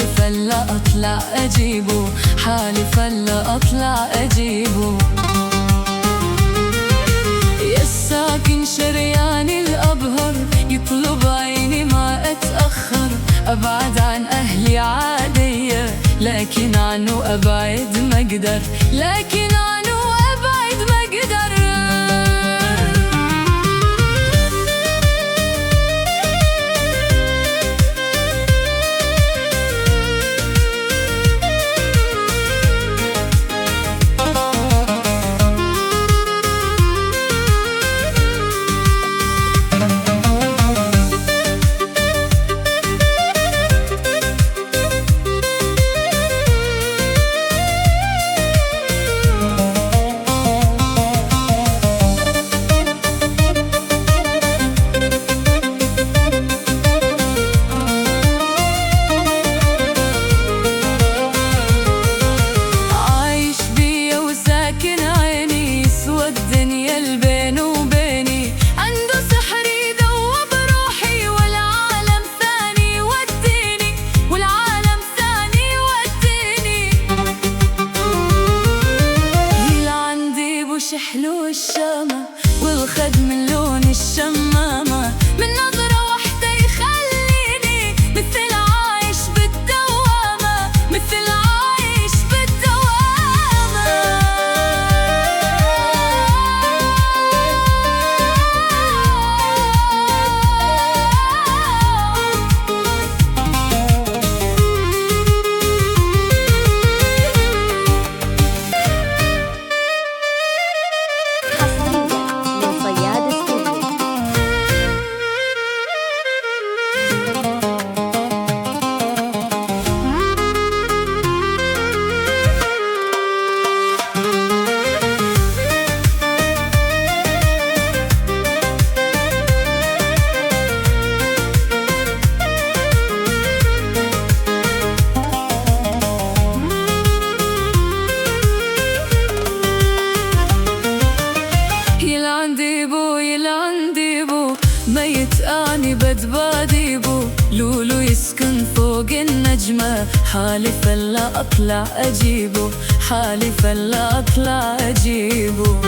حالفة لا أطلع أجيبه، حالفة لا أطلع أجيبه. يا الساكن شريان الأبهر، يطلب عيني ما أتأخر. أبعد عن أهلي عادية، لكن عنه أبعد ما أقدر، لكن عنه أبعد ما أقدر. حلو الشامة والخد من لون الشمامة، من نظرة واحدة يخليني مثل عايش بالدوامة، مثل عايش بالدوامة. ميت أني بدباديبو، لولو يسكن فوق النجمة. حالفة لا أطلع أجيبه، حالفة لا أطلع أجيبه.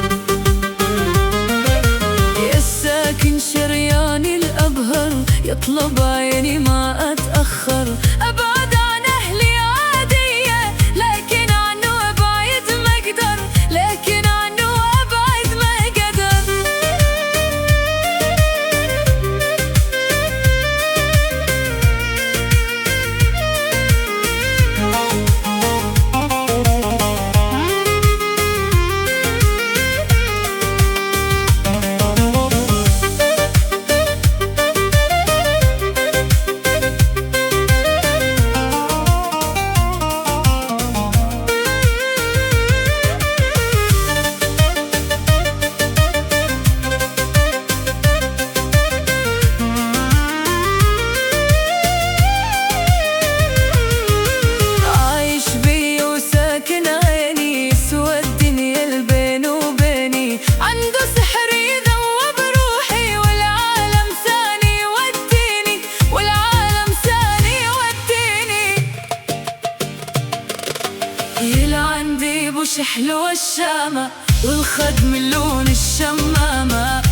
يا الساكن شرياني الأبهر، يطلب عيني ما أتأخر. أبعد عن أهلي عادية، لكن عنه أبعد ما أقدر، لكن عنه أبعد ما أقدر. يلعن ديبو شحلو الشامة والخد من لون الشمامة،